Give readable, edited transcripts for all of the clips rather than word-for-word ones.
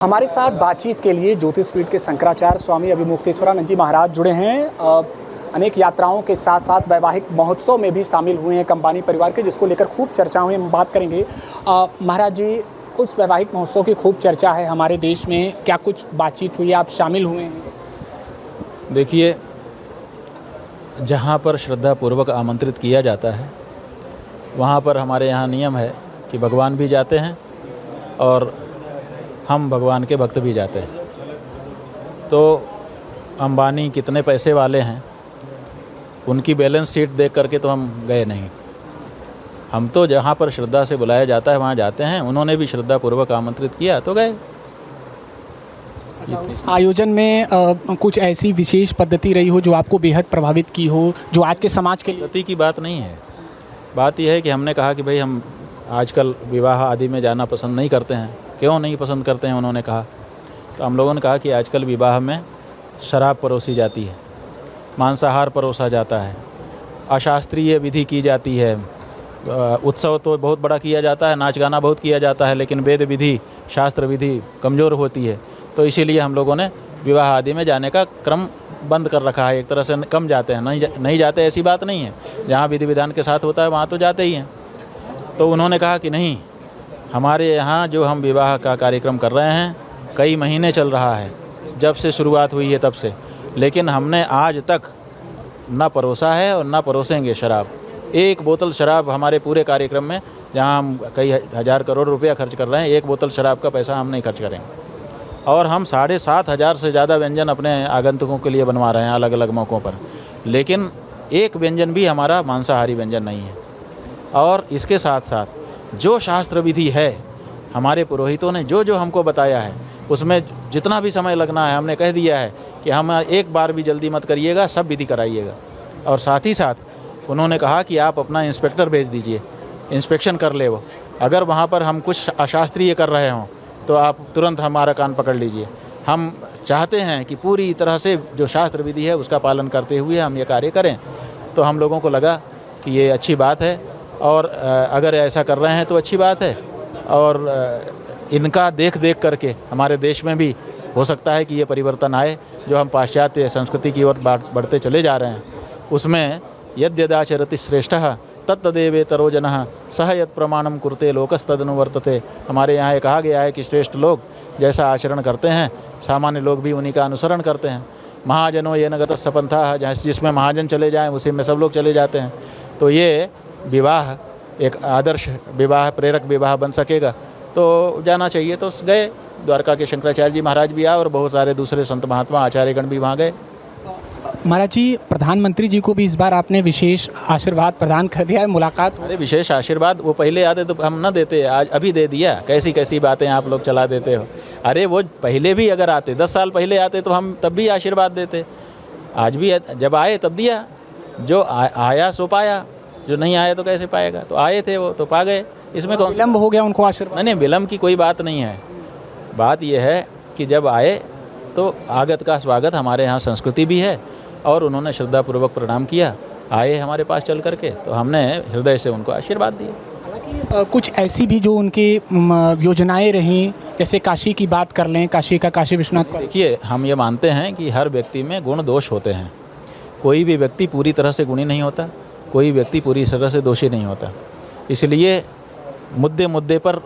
हमारे साथ बातचीत के लिए ज्योतिषपीठ के शंकराचार्य स्वामी अभिमुक्तेश्वरानंद जी महाराज जुड़े हैं। अनेक यात्राओं के साथ साथ वैवाहिक महोत्सव में भी शामिल हुए हैं कंबानी परिवार के, जिसको लेकर खूब चर्चा हुई। हम बात करेंगे महाराज जी, उस वैवाहिक महोत्सव की खूब चर्चा है हमारे देश में, क्या कुछ बातचीत हुई, आप शामिल हुए हैं? देखिए, जहाँ पर श्रद्धापूर्वक आमंत्रित किया जाता है वहाँ पर हमारे यहाँ नियम है कि भगवान भी जाते हैं और हम भगवान के भक्त भी जाते हैं। तो अंबानी कितने पैसे वाले हैं, उनकी बैलेंस शीट देख करके तो हम गए नहीं। हम तो जहाँ पर श्रद्धा से बुलाया जाता है वहाँ जाते हैं। उन्होंने भी श्रद्धापूर्वक आमंत्रित किया तो गए। आयोजन में कुछ ऐसी विशेष पद्धति रही हो जो आपको बेहद प्रभावित की हो, जो आज के समाज के लिए? पद्धति की बात नहीं है, बात यह है कि हमने कहा कि भाई हम आजकल विवाह आदि में जाना पसंद नहीं करते हैं। क्यों नहीं पसंद करते हैं उन्होंने कहा, तो हम लोगों ने कहा कि आजकल विवाह में शराब परोसी जाती है, मांसाहार परोसा जाता है, अशास्त्रीय विधि की जाती है। उत्सव तो बहुत बड़ा किया जाता है, नाच गाना बहुत किया जाता है, लेकिन वेद विधि, शास्त्र विधि कमज़ोर होती है। तो इसीलिए हम लोगों ने विवाह आदि में जाने का क्रम बंद कर रखा है। एक तरह से कम जाते हैं, नहीं जाते ऐसी बात नहीं है। जहाँ विधि विधान के साथ होता है वहाँ तो जाते ही हैं। तो उन्होंने कहा कि नहीं, हमारे यहाँ जो हम विवाह का कार्यक्रम कर रहे हैं कई महीने चल रहा है, जब से शुरुआत हुई है तब से, लेकिन हमने आज तक ना परोसा है और ना परोसेंगे शराब। एक बोतल शराब हमारे पूरे कार्यक्रम में, जहाँ हम कई हज़ार करोड़ रुपया खर्च कर रहे हैं, एक बोतल शराब का पैसा हम नहीं खर्च करेंगे। और हम 7,500 से ज़्यादा व्यंजन अपने आगंतुकों के लिए बनवा रहे हैं अलग अलग मौक़ों पर, लेकिन एक व्यंजन भी हमारा मांसाहारी व्यंजन नहीं है। और इसके साथ साथ जो शास्त्र विधि है, हमारे पुरोहितों ने जो जो हमको बताया है, उसमें जितना भी समय लगना है हमने कह दिया है कि हम एक बार भी जल्दी मत करिएगा, सब विधि कराइएगा। और साथ ही साथ उन्होंने कहा कि आप अपना इंस्पेक्टर भेज दीजिए, इंस्पेक्शन कर ले वो। अगर वहाँ पर हम कुछ अशास्त्रीय कर रहे हों तो आप तुरंत हमारा कान पकड़ लीजिए। हम चाहते हैं कि पूरी तरह से जो शास्त्र विधि है उसका पालन करते हुए हम ये कार्य करें। तो हम लोगों को लगा कि ये अच्छी बात है, और अगर ऐसा कर रहे हैं तो अच्छी बात है। और इनका देख करके हमारे देश में भी हो सकता है कि ये परिवर्तन आए, जो हम पाश्चात्य संस्कृति की ओर बढ़ते चले जा रहे हैं। उसमें यद्यदाचरति श्रेष्ठः तत्तदेवेतरो जनः सह यत् प्रमाणम कुरुते लोकस्तदनुवर्तते। हमारे यहाँ ये कहा गया है कि श्रेष्ठ लोग जैसा आचरण करते हैं, सामान्य लोग भी उन्हीं का अनुसरण करते हैं। महाजनो येन गतः सपन्थाः, जिसमें महाजन चले जाएँ उसी में सब लोग चले जाते हैं। तो ये विवाह एक आदर्श विवाह, प्रेरक विवाह बन सकेगा तो जाना चाहिए। तो गए, द्वारका के शंकराचार्य जी महाराज भी आए और बहुत सारे दूसरे संत महात्मा आचार्यगण भी वहाँ गए। महाराज जी, प्रधानमंत्री जी को भी इस बार आपने विशेष आशीर्वाद प्रदान कर दिया है, मुलाकात? अरे विशेष आशीर्वाद वो पहले आते तो हम न देते, आज अभी दे दिया। कैसी कैसी बातें आप लोग चला देते हो। अरे वो पहले भी अगर आते, 10 साल पहले आते तो हम तब भी आशीर्वाद देते। आज भी जब आए तब दिया, जो आया सो पाया, जो नहीं आया तो कैसे पाएगा। तो आए थे वो तो पा गए, इसमें कौन विलम्ब हो गया उनको आशीर्वाद? नहीं, विलम्ब की कोई बात नहीं है। बात यह है कि जब आए तो आगत का स्वागत हमारे यहाँ संस्कृति भी है, और उन्होंने श्रद्धापूर्वक प्रणाम किया, आए हमारे पास चल करके, तो हमने हृदय से उनको आशीर्वाद दिया। हालांकि कुछ ऐसी भी जो उनकी योजनाएं रहीं, जैसे काशी की बात कर लें, काशी का काशी विश्वनाथ। देखिए, हम ये मानते हैं कि हर व्यक्ति में गुण दोष होते हैं। कोई भी व्यक्ति पूरी तरह से गुणी नहीं होता, कोई व्यक्ति पूरी तरह से दोषी नहीं होता। इसलिए मुद्दे पर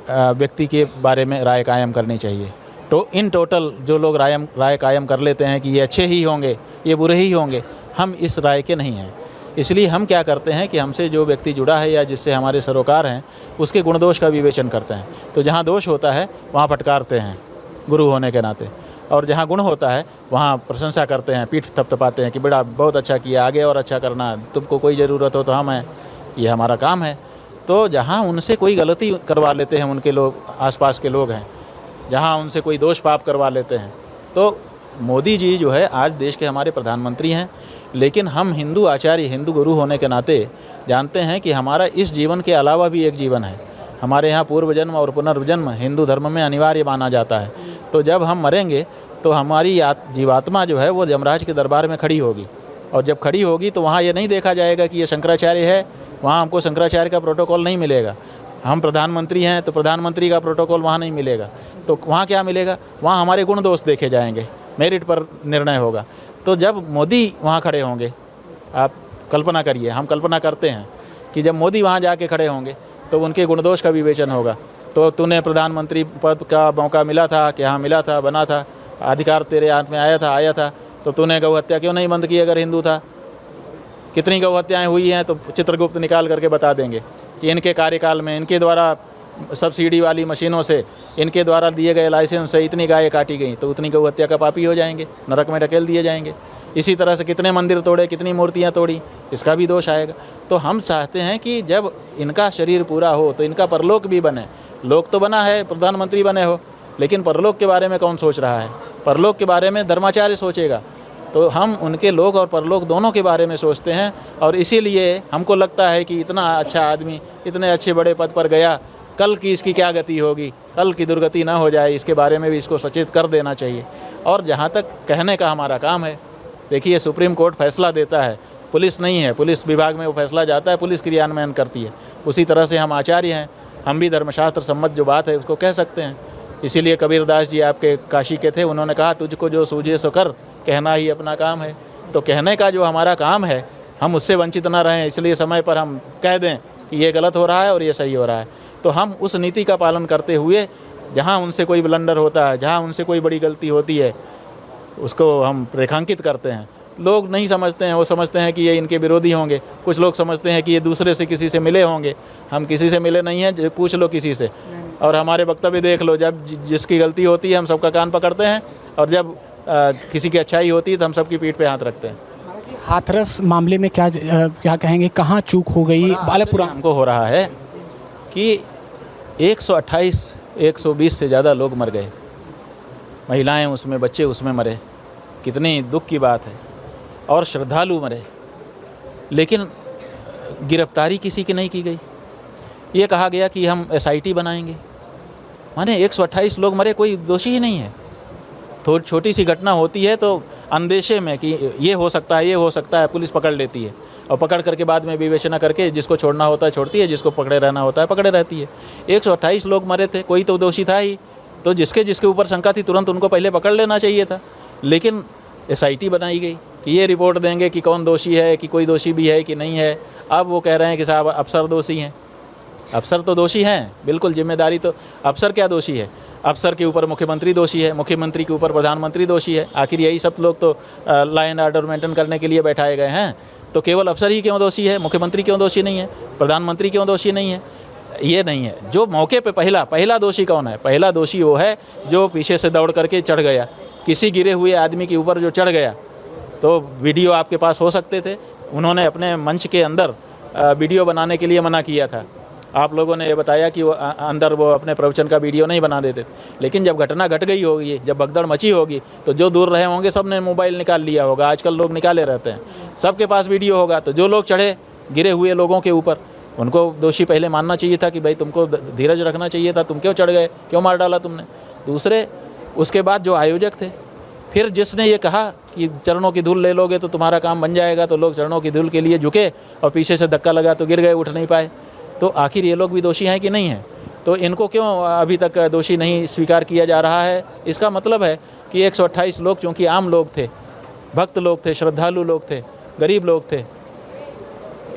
व्यक्ति के बारे में राय कायम करनी चाहिए। तो इन टोटल जो लोग राय कायम कर लेते हैं कि ये अच्छे ही होंगे, ये बुरे ही होंगे, हम इस राय के नहीं हैं। इसलिए हम क्या करते हैं कि हमसे जो व्यक्ति जुड़ा है या जिससे हमारे सरोकार हैं, उसके गुण दोष का विवेचन करते हैं। तो जहाँ दोष होता है वहाँ फटकारते हैं गुरु होने के नाते, और जहाँ गुण होता है वहाँ प्रशंसा करते हैं, पीठ थपथपाते हैं कि बेटा बहुत अच्छा किया, आगे और अच्छा करना, तुमको कोई ज़रूरत हो तो हम हैं, ये हमारा काम है। तो जहाँ उनसे कोई गलती करवा लेते हैं, उनके लोग, आसपास के लोग हैं, जहाँ उनसे कोई दोष पाप करवा लेते हैं, तो मोदी जी जो है आज देश के हमारे प्रधानमंत्री हैं, लेकिन हम हिंदू आचार्य, हिंदू गुरु होने के नाते जानते हैं कि हमारा इस जीवन के अलावा भी एक जीवन है। हमारे यहाँ पूर्व जन्म और पुनर्जन्म हिंदू धर्म में अनिवार्य माना जाता है। तो जब हम मरेंगे तो हमारी जीवात्मा जो है वो यमराज के दरबार में खड़ी होगी, और जब खड़ी होगी तो वहाँ ये नहीं देखा जाएगा कि ये शंकराचार्य है, वहाँ हमको शंकराचार्य का प्रोटोकॉल नहीं मिलेगा। हम प्रधानमंत्री हैं तो प्रधानमंत्री का प्रोटोकॉल वहाँ नहीं मिलेगा, तो वहाँ क्या मिलेगा? वहाँ हमारे गुण दोष देखे जाएंगे, मेरिट पर निर्णय होगा। तो जब मोदी वहाँ खड़े होंगे, आप कल्पना करिए, हम कल्पना करते हैं कि जब मोदी वहाँ जाके खड़े होंगे तो उनके गुण दोष का विवेचन होगा। तो तूने प्रधानमंत्री पद का मौका मिला था कि हाँ मिला था, बना था, अधिकार तेरे हाथ में आया था, तो तूने गौ हत्या क्यों नहीं बंद की अगर हिंदू था? कितनी गौ हत्याएँ हुई हैं तो चित्रगुप्त निकाल करके बता देंगे कि इनके कार्यकाल में इनके द्वारा सब्सिडी वाली मशीनों से, इनके द्वारा दिए गए लाइसेंस से इतनी गायें काटी गई, तो उतनी गौ हत्या का पापी हो जाएंगे, नरक में ढकेल दिए जाएंगे। इसी तरह से कितने मंदिर तोड़े, कितनी मूर्तियाँ तोड़ी, इसका भी दोष आएगा। तो हम चाहते हैं कि जब इनका शरीर पूरा हो तो इनका परलोक भी बने। लोक तो बना है, प्रधानमंत्री बने हो, लेकिन परलोक के बारे में कौन सोच रहा है? परलोक के बारे में धर्माचार्य सोचेगा। तो हम उनके लोक और परलोक दोनों के बारे में सोचते हैं, और इसीलिए हमको लगता है कि इतना अच्छा आदमी इतने अच्छे बड़े पद पर गया, कल की इसकी क्या गति होगी, कल की दुर्गति ना हो जाए, इसके बारे में भी इसको सचेत कर देना चाहिए। और जहाँ तक कहने का हमारा काम है, देखिए सुप्रीम कोर्ट फैसला देता है, पुलिस नहीं है, पुलिस विभाग में वो फैसला जाता है, पुलिस क्रियान्वयन करती है। उसी तरह से हम आचार्य हैं, हम भी धर्मशास्त्र सम्मत जो बात है उसको कह सकते हैं। इसीलिए कबीरदास जी आपके काशी के थे, उन्होंने कहा तुझको जो सूझे सो कर, कहना ही अपना काम है। तो कहने का जो हमारा काम है, हम उससे वंचित ना रहें, इसलिए समय पर हम कह दें कि ये गलत हो रहा है और ये सही हो रहा है। तो हम उस नीति का पालन करते हुए, जहाँ उनसे कोई ब्लंडर होता है, जहाँ उनसे कोई बड़ी गलती होती है, उसको हम रेखांकित करते हैं। लोग नहीं समझते हैं, वो समझते हैं कि ये इनके विरोधी होंगे, कुछ लोग समझते हैं कि ये दूसरे से किसी से मिले होंगे। हम किसी से मिले नहीं हैं, पूछ लो किसी से, और हमारे वक्तव्य देख लो। जब जिसकी गलती होती है हम सबका कान पकड़ते हैं, और जब किसी की अच्छाई होती है तो हम सबकी पीठ पे हाथ रखते हैं। हाथरस मामले में क्या कहेंगे, कहाँ चूक हो गई? बालापुरा हमको हो रहा है कि 128 120 से ज़्यादा लोग मर गए, महिलाएं उसमें, बच्चे उसमें मरे, कितनी दुख की बात है, और श्रद्धालु मरे, लेकिन गिरफ्तारी किसी की नहीं की गई। ये कहा गया कि हम SIT बनाएंगे, माने 128 लोग मरे, कोई दोषी ही नहीं है। थोड़ी छोटी सी घटना होती है तो अंदेशे में कि ये हो सकता है, ये हो सकता है, पुलिस पकड़ लेती है, और पकड़ करके बाद में विवेचना करके जिसको छोड़ना होता है छोड़ती है, जिसको पकड़े रहना होता है पकड़े रहती है। 128 लोग मरे थे, कोई तो दोषी था ही, तो जिसके ऊपर शंका थी तुरंत उनको पहले पकड़ लेना चाहिए था। लेकिन SIT बनाई गई कि ये रिपोर्ट देंगे कि कौन दोषी है, कि कोई दोषी भी है कि नहीं है। अब वो कह रहे हैं कि साहब अफसर दोषी हैं। अफसर तो दोषी हैं, बिल्कुल, जिम्मेदारी तो अफसर क्या दोषी है? अफसर के ऊपर मुख्यमंत्री दोषी है, मुख्यमंत्री के ऊपर प्रधानमंत्री दोषी है। आखिर यही सब लोग तो लॉ एंड ऑर्डर मेंटेन करने के लिए बैठाए गए हैं। तो केवल अफसर ही क्यों दोषी है? मुख्यमंत्री क्यों दोषी नहीं है? प्रधानमंत्री क्यों दोषी नहीं है? ये नहीं है। जो मौके पे पहला दोषी कौन है? पहला दोषी वो है जो पीछे से दौड़ करके चढ़ गया, किसी गिरे हुए आदमी के ऊपर जो चढ़ गया। तो वीडियो आपके पास हो सकते थे, उन्होंने अपने मंच के अंदर वीडियो बनाने के लिए मना किया था। आप लोगों ने ये बताया कि वो अंदर वो अपने प्रवचन का वीडियो नहीं बना देते, लेकिन जब घटना घट गई होगी, जब भगदड़ मची होगी, तो जो दूर रहे होंगे सब ने मोबाइल निकाल लिया होगा। आजकल लोग निकाले रहते हैं, सबके पास वीडियो होगा। तो जो लोग चढ़े गिरे हुए लोगों के ऊपर, उनको दोषी पहले मानना चाहिए था कि भाई तुमको धीरज रखना चाहिए था, तुम क्यों चढ़ गए, क्यों मार डाला तुमने। दूसरे, उसके बाद जो आयोजक थे, फिर जिसने ये कहा कि चरणों की धूल ले लोगे तो तुम्हारा काम बन जाएगा, तो लोग चरणों की धूल के लिए झुके और पीछे से धक्का लगा तो गिर गए, उठ नहीं पाए। तो आखिर ये लोग भी दोषी हैं कि नहीं हैं? तो इनको क्यों अभी तक दोषी नहीं स्वीकार किया जा रहा है? इसका मतलब है कि 128 लोग चूँकि आम लोग थे, भक्त लोग थे, श्रद्धालु लोग थे, गरीब लोग थे,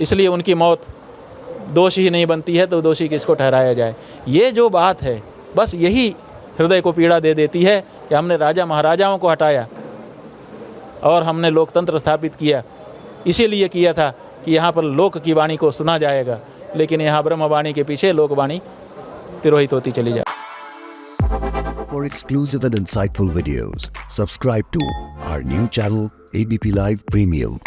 इसलिए उनकी मौत दोष ही नहीं बनती है, तो दोषी किसको ठहराया जाए? ये जो बात है, बस यही हृदय को पीड़ा दे देती है कि हमने राजा महाराजाओं को हटाया और हमने लोकतंत्र स्थापित किया। इसीलिए किया था कि यहाँ पर लोक की वाणी को सुना जाएगा, लेकिन यहाँ ब्रह्मवाणी के पीछे लोकवाणी तिरोहित होती चली जाए। For exclusive and insightful videos, subscribe to our new channel ABP Live Premium.